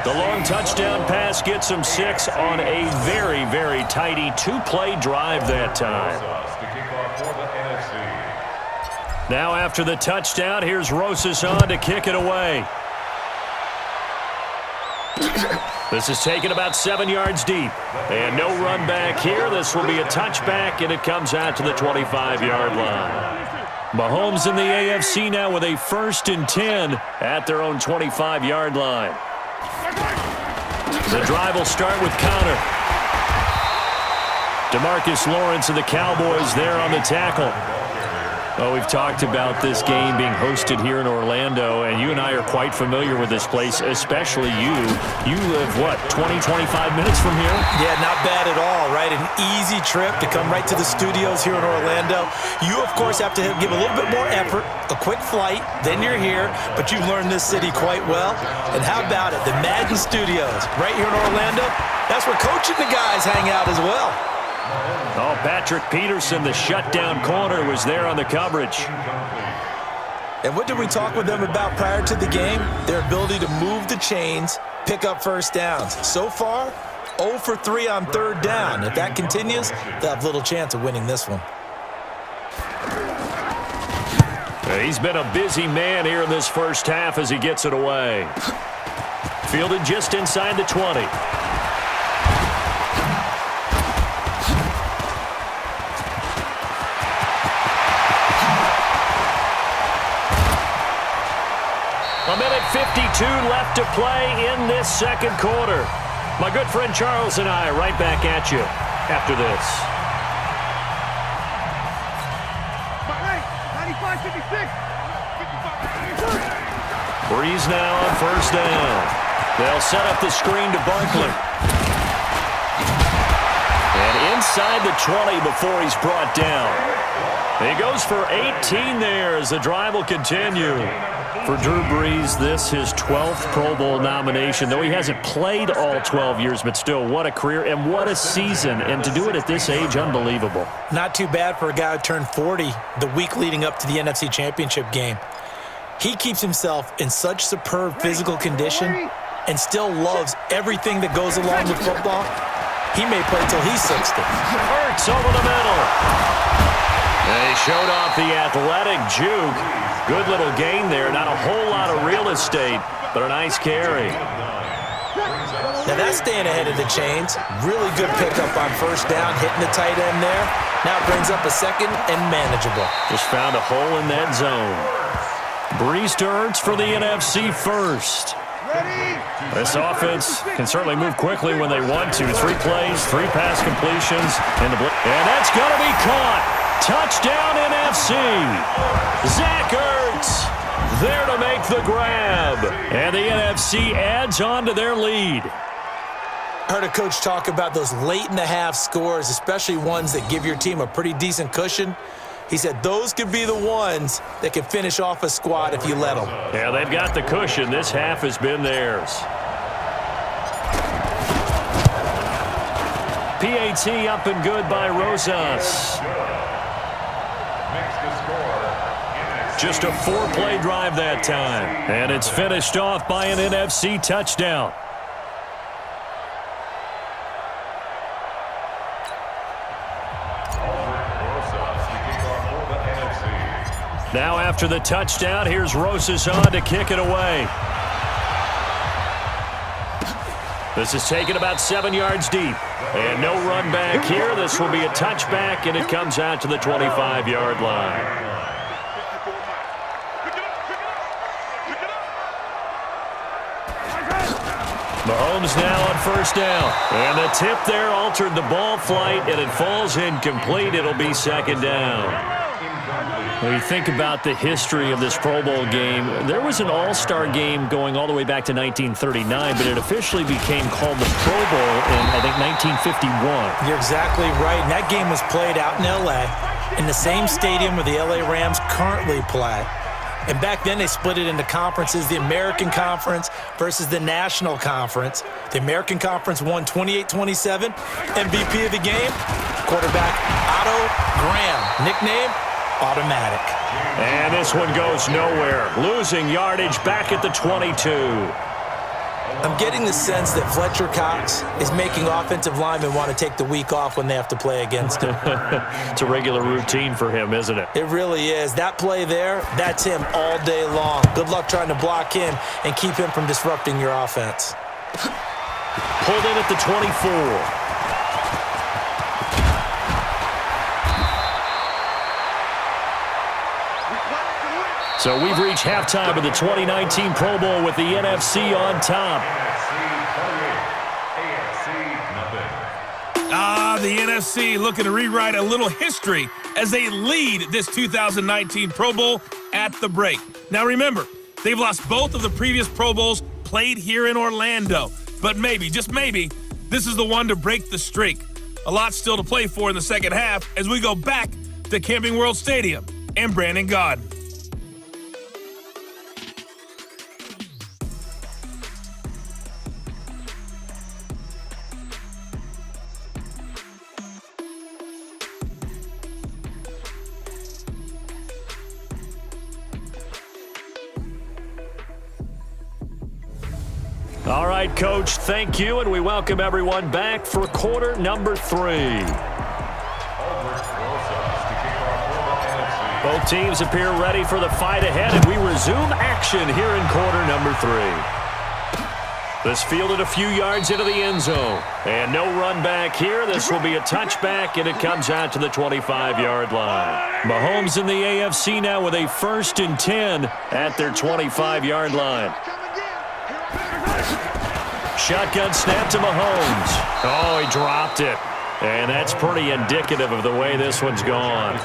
The long touchdown pass gets him 6 on a very, very tidy two-play drive that time. Now after the touchdown, here's Rosas on to kick it away. This is taken about 7 yards deep. And no run back here. This will be a touchback, and it comes out to the 25-yard line. Mahomes in the AFC now with a 1st and 10 at their own 25-yard line. The drive will start with Connor. DeMarcus Lawrence of the Cowboys there on the tackle. Well, we've talked about this game being hosted here in Orlando, and you and I are quite familiar with this place, especially you. You live, what, 20, 25 minutes from here? Yeah, not bad at all, right? An easy trip to come right to the studios here in Orlando. You, of course, have to give a little bit more effort, a quick flight, then you're here, but you've learned this city quite well. And how about it? The Madden Studios right here in Orlando, that's where Coach and the guys hang out as well. Oh, Patrick Peterson, the shutdown corner, was there on the coverage. And what did we talk with them about prior to the game? Their ability to move the chains, pick up first downs. So far, 0 for 3 on 3rd down. If that continues, they'll have little chance of winning this one. He's been a busy man here in this first half as he gets it away. Fielded just inside the 20. A minute 52 left to play in this second quarter. My good friend Charles and I right back at you after this. Breeze now on 1st down. They'll set up the screen to Barkley. And inside the 20 before he's brought down. He goes for 18 there as the drive will continue. For Drew Brees, this his 12th Pro Bowl nomination, though he hasn't played all 12 years, but still, what a career and what a season. And to do it at this age, unbelievable. Not too bad for a guy who turned 40 the week leading up to the NFC Championship game. He keeps himself in such superb physical condition and still loves everything that goes along with football. He may play till he's 60. Hurts over the middle. They showed off the athletic juke. Good little gain there. Not a whole lot of real estate, but a nice carry. Now that's staying ahead of the chains. Really good pickup on 1st down, hitting the tight end there. Now it brings up a 2nd and manageable. Just found a hole in that zone. Brees to Ertz for the NFC first. This offense can certainly move quickly when they want to. 3 plays, 3 pass completions, and that's going to be caught. Touchdown NFC. Zach Ertz there to make the grab. And the NFC adds on to their lead. Heard a coach talk about those late-in-the-half scores, especially ones that give your team a pretty decent cushion. He said those could be the ones that can finish off a squad if you let them. Yeah, they've got the cushion. This half has been theirs. PAT up and good by Rosas. Just a 4-play drive that time. And it's finished off by an NFC touchdown. Now after the touchdown, here's Rosas on to kick it away. This is taken about 7 yards deep. And no run back here. This will be a touchback, and it comes out to the 25-yard line. Mahomes now on 1st down. And the tip there altered the ball flight, and it falls incomplete. It'll be 2nd down. When you think about the history of this Pro Bowl game, there was an all-star game going all the way back to 1939, but it officially became called the Pro Bowl in, I think, 1951. You're exactly right. And that game was played out in L.A. in the same stadium where the L.A. Rams currently play. And back then, they split it into conferences, the American Conference versus the National Conference. The American Conference won 28-27. MVP of the game, quarterback Otto Graham. Nickname, Automatic. And this one goes nowhere. Losing yardage back at the 22. I'm getting the sense that Fletcher Cox is making offensive linemen want to take the week off when they have to play against him. It's a regular routine for him, isn't it? It really is. That play there, that's him all day long. Good luck trying to block him and keep him from disrupting your offense. Pulled in at the 24. So we've reached halftime of the 2019 Pro Bowl with the NFC on top. The NFC looking to rewrite a little history as they lead this 2019 Pro Bowl at the break. Now remember, they've lost both of the previous Pro Bowls played here in Orlando. But maybe, just maybe, this is the one to break the streak. A lot still to play for in the second half as we go back to Camping World Stadium and Brandon Gaudin. All right, Coach, thank you, and we welcome everyone back for quarter number 3. Both teams appear ready for the fight ahead, and we resume action here in quarter number 3. This fielded a few yards into the end zone, and no run back here. This will be a touchback, and it comes out to the 25-yard line. Mahomes in the AFC now with a 1st and 10 at their 25-yard line. Shotgun snap to Mahomes. Oh, he dropped it. And that's pretty indicative of the way this one's gone.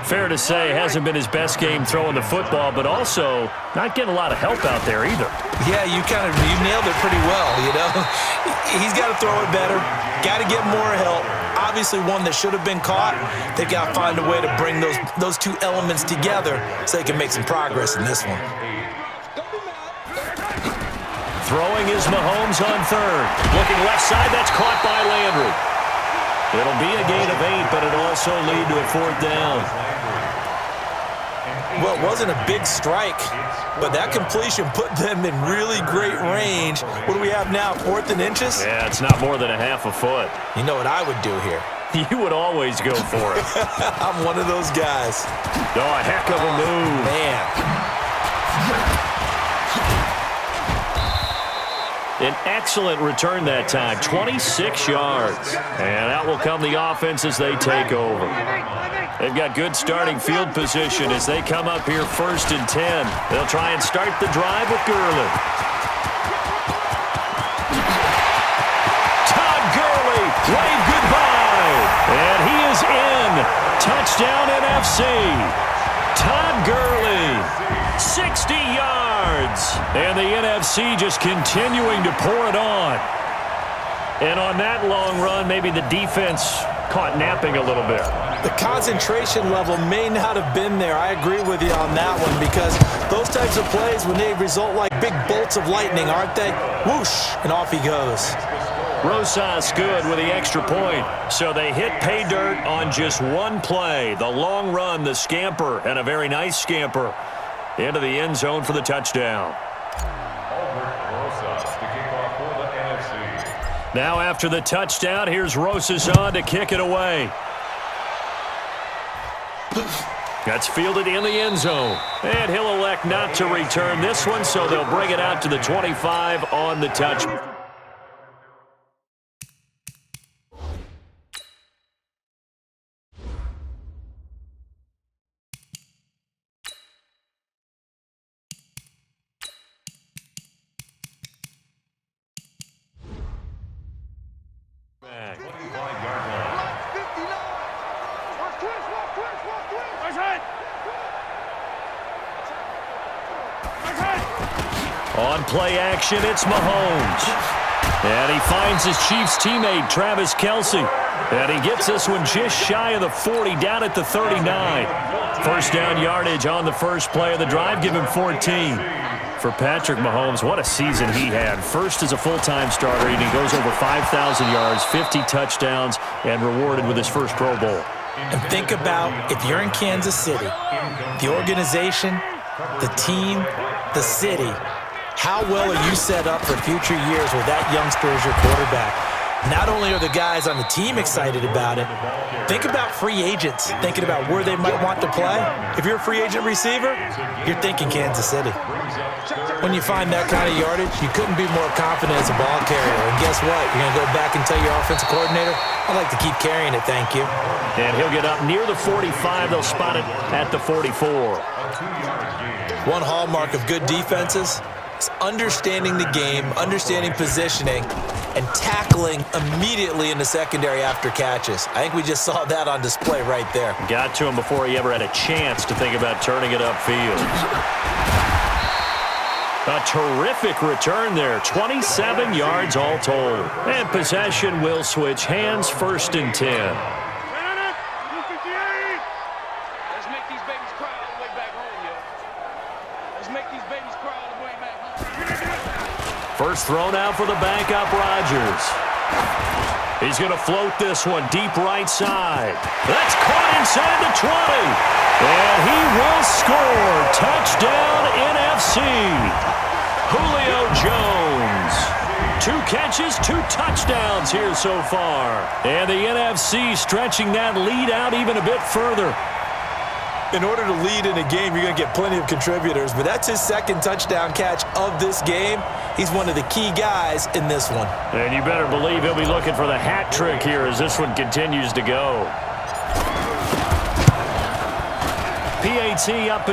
Fair to say, hasn't been his best game throwing the football, but also not getting a lot of help out there either. Yeah, you nailed it pretty well, you know. He's got to throw it better. Got to get more help. Obviously one that should have been caught. They've got to find a way to bring those two elements together so they can make some progress in this one. Throwing is Mahomes on 3rd. Looking left side, that's caught by Landry. It'll be a gain of 8, but it'll also lead to a 4th down. Well, it wasn't a big strike, but that completion put them in really great range. What do we have now, 4th and inches? Yeah, it's not more than a half a foot. You know what I would do here? You would always go for it. I'm one of those guys. Oh, a heck of a move. Man. An excellent return that time, 26 yards. And out will come the offense as they take over. They've got good starting field position as they come up here 1st and 10. They'll try and start the drive with Gurley. Todd Gurley, wave goodbye. And he is in. Touchdown NFC. Todd Gurley, 60 yards. And the NFC just continuing to pour it on. And on that long run, maybe the defense caught napping a little bit. The concentration level may not have been there. I agree with you on that one because those types of plays, when they result like big bolts of lightning, aren't they? Whoosh, and off he goes. Rosas good with the extra point. So they hit pay dirt on just one play. The long run, the scamper, and a very nice scamper into the end zone for the touchdown. Now after the touchdown, here's Rosas on to kick it away. That's fielded in the end zone. And he'll elect not to return this one, so they'll bring it out to the 25 on the touch. On play action, it's Mahomes. And he finds his Chiefs teammate, Travis Kelce. And he gets this one just shy of the 40, down at the 39. First down yardage on the first play of the drive, give him 14. For Patrick Mahomes, what a season he had. First as a full-time starter, and he goes over 5,000 yards, 50 touchdowns, and rewarded with his first Pro Bowl. And think about if you're in Kansas City, the organization, the team, the city, How well are you set up for future years with that youngster as your quarterback? Not only are the guys on the team excited about it, think about free agents, thinking about where they might want to play. If you're a free agent receiver, you're thinking Kansas City. When you find that kind of yardage, you couldn't be more confident as a ball carrier. And guess what? You're going to go back and tell your offensive coordinator, I'd like to keep carrying it, thank you. And he'll get up near the 45. They'll spot it at the 44. One hallmark of good defenses is understanding the game, understanding positioning, and tackling immediately in the secondary after catches. I think we just saw that on display right there. Got to him before he ever had a chance to think about turning it upfield. A terrific return there, 27 yards all told. And possession will switch hands, 1st and 10. Let's make these babies cry all the way back home, yo. Let's make these babies cry all the way back home. First thrown out for the backup, Rodgers. He's going to float this one deep right side. That's caught inside the 20. And he will score. Touchdown, NFC. Julio Jones. 2 catches, 2 touchdowns here so far. And the NFC stretching that lead out even a bit further. In order to lead in a game, you're going to get plenty of contributors, but that's his 2nd touchdown catch of this game. He's one of the key guys in this one. And you better believe he'll be looking for the hat trick here as this one continues to go. PAT up.